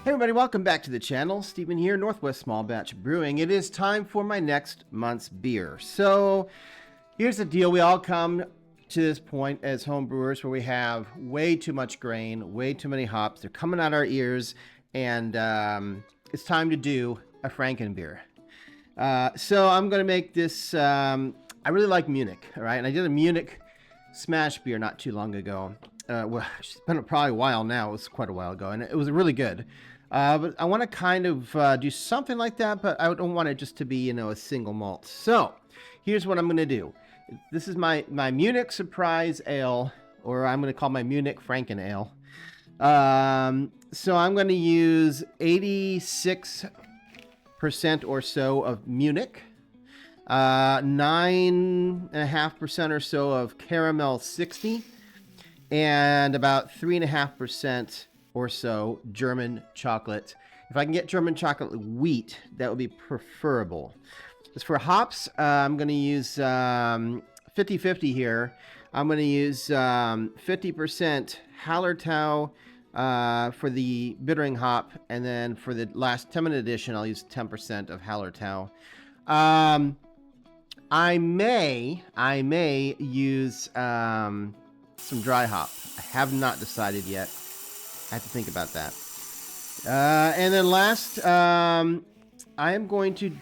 Hey everybody, welcome back to the channel. Stephen here, Northwest Small Batch Brewing. It is time for my next month's beer. So here's the deal. We all come to this point as home brewers where we have way too much grain, way too many hops. They're coming out our ears, and it's time to do a Frankenbeer. So I'm going to make this, I really like Munich, all right? And I did a Munich smash beer not too long ago. Well, it's been probably a while now. It was quite a while ago, and it was really good. But I want to kind of do something like that, but I don't want it just to be, you know, a single malt. So here's what I'm going to do. This is my Munich Surprise Ale, or I'm going to call my Munich Franken Ale. So I'm going to use 86% or so of Munich, 9.5% or so of Caramel 60, and about 3.5% or so German chocolate. If I can get German chocolate wheat, that would be preferable. As for hops, I'm going to use 50-50 here. I'm going to use 50% Hallertau for the bittering hop, and then for the last 10-minute edition, I'll use 10% of Hallertau. I may use some dry hop. I have not decided yet. I have to think about that. And then last, I am going to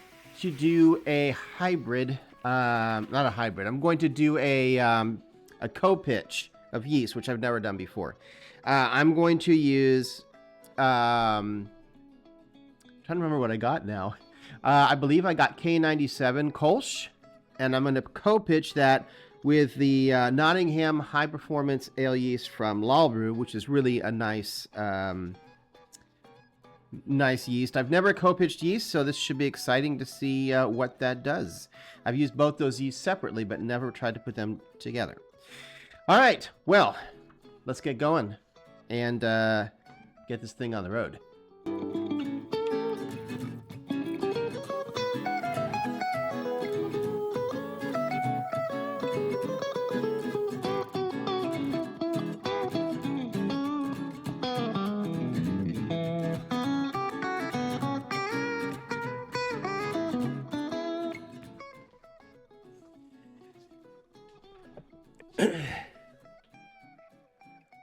do a hybrid, not a hybrid. I'm going to do a co-pitch of yeast, which I've never done before. I'm going to use, I'm trying to remember what I got now. I believe I got K97 Kolsch, and I'm going to co-pitch that with the Nottingham High Performance Ale Yeast from LALBREW, which is really a nice nice yeast. I've never co-pitched yeast, so this should be exciting to see what that does. I've used both those yeasts separately, but never tried to put them together. All right, well, let's get going and get this thing on the road.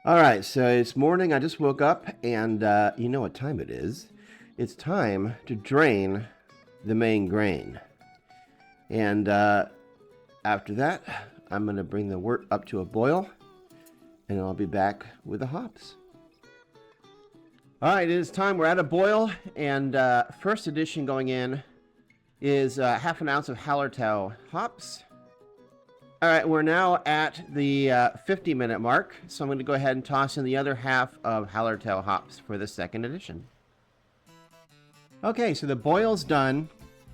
All right, so it's morning. I just woke up, and you know what time it is. It's time to drain the main grain. And after that, I'm going to bring the wort up to a boil, and I'll be back with the hops. All right, it is time. We're at a boil, and first addition going in is half an ounce of Hallertau hops. All right, we're now at the 50-minute mark, so I'm going to go ahead and toss in the other half of Hallertau hops for the second addition. Okay, so the boil's done.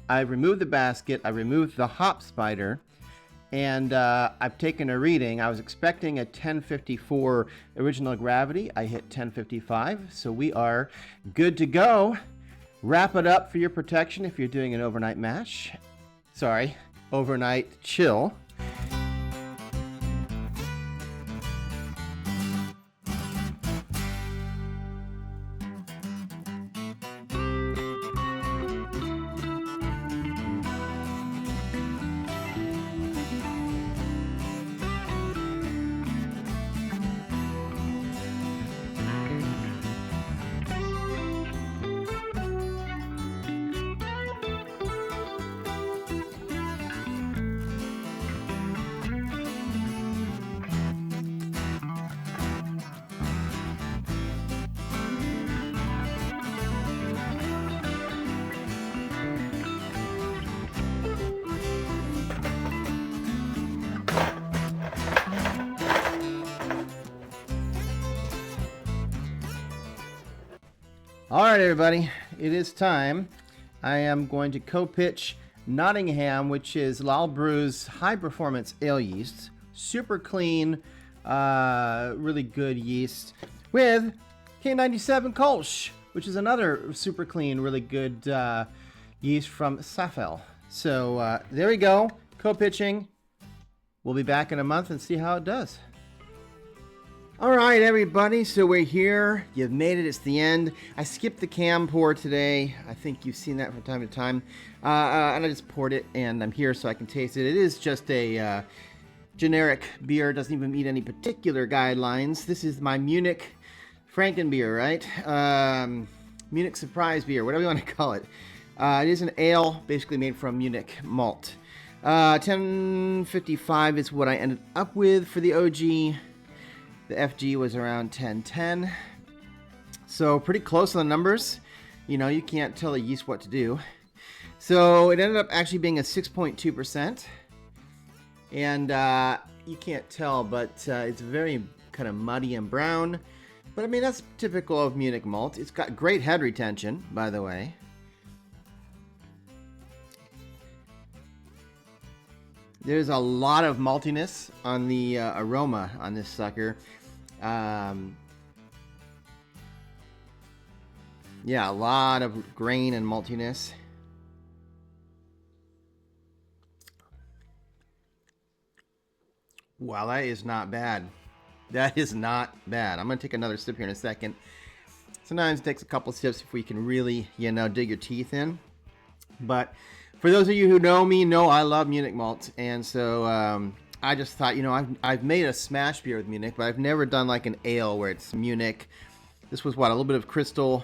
I've removed the basket, I removed the hop spider, and I've taken a reading. I was expecting a 1054 original gravity. I hit 1055, so we are good to go. Wrap it up for your protection if you're doing an overnight mash. Sorry, overnight chill. All right, everybody, it is time. I am going to co-pitch Nottingham, which is LALBREW's high-performance ale yeast. Super clean, really good yeast, with K97 Kolsch, which is another super clean, really good yeast from Safel. So there we go, co-pitching. We'll be back in a month and see how it does. All right, everybody, so we're here. You've made it. It's the end. I skipped the cam pour today. I think you've seen that from time to time. And I just poured it, and I'm here so I can taste it. It is just a generic beer. Doesn't even meet any particular guidelines. This is my Munich Frankenbeer, right? Munich Surprise Beer, whatever you want to call it. It is an ale, basically made from Munich malt. 1055 is what I ended up with for the OG. The FG was around 1010. So pretty close on the numbers. You know, you can't tell the yeast what to do. So it ended up actually being a 6.2%. And you can't tell, but it's very kind of muddy and brown. But I mean, that's typical of Munich malt. It's got great head retention, by the way. There's a lot of maltiness on the aroma on this sucker. Yeah, a lot of grain and maltiness. Wow, that is not bad. That is not bad. I'm going to take another sip here in a second. Sometimes it takes a couple sips if we can really, you know, dig your teeth in. But for those of you who know me, know I love Munich malt, and so I just thought, you know, I've made a smash beer with Munich, but I've never done like an ale where it's Munich. This was what, a little bit of crystal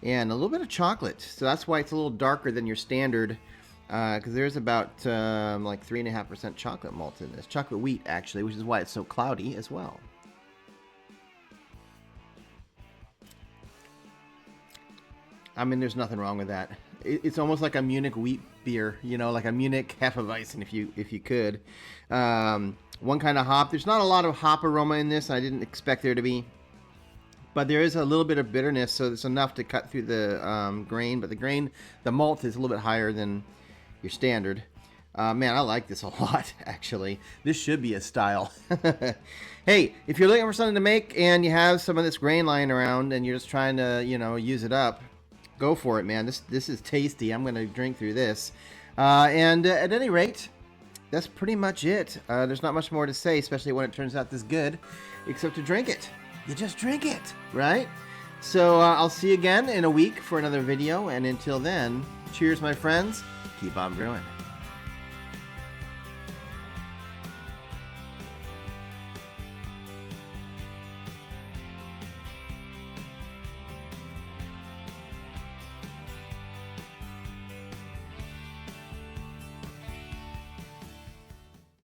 and a little bit of chocolate, so that's why it's a little darker than your standard, because there's about like 3.5% chocolate malt in this, chocolate wheat actually, which is why it's so cloudy as well. I mean, there's nothing wrong with that. It's almost like a Munich wheat beer, you know, like a Munich Hefeweizen, if you could. One kind of hop. There's not a lot of hop aroma in this. I didn't expect there to be, but there is a little bit of bitterness, so it's enough to cut through the grain. But the malt is a little bit higher than your standard. Man, I like this a lot, actually. This should be a style. Hey, if you're looking for something to make and you have some of this grain lying around and you're just trying to, you know, use it up, go for it, man. This is tasty. I'm going to drink through this. And at any rate, that's pretty much it. There's not much more to say, especially when it turns out this good, except to drink it. You just drink it, right? So I'll see you again in a week for another video. And until then, cheers, my friends. Keep on brewing.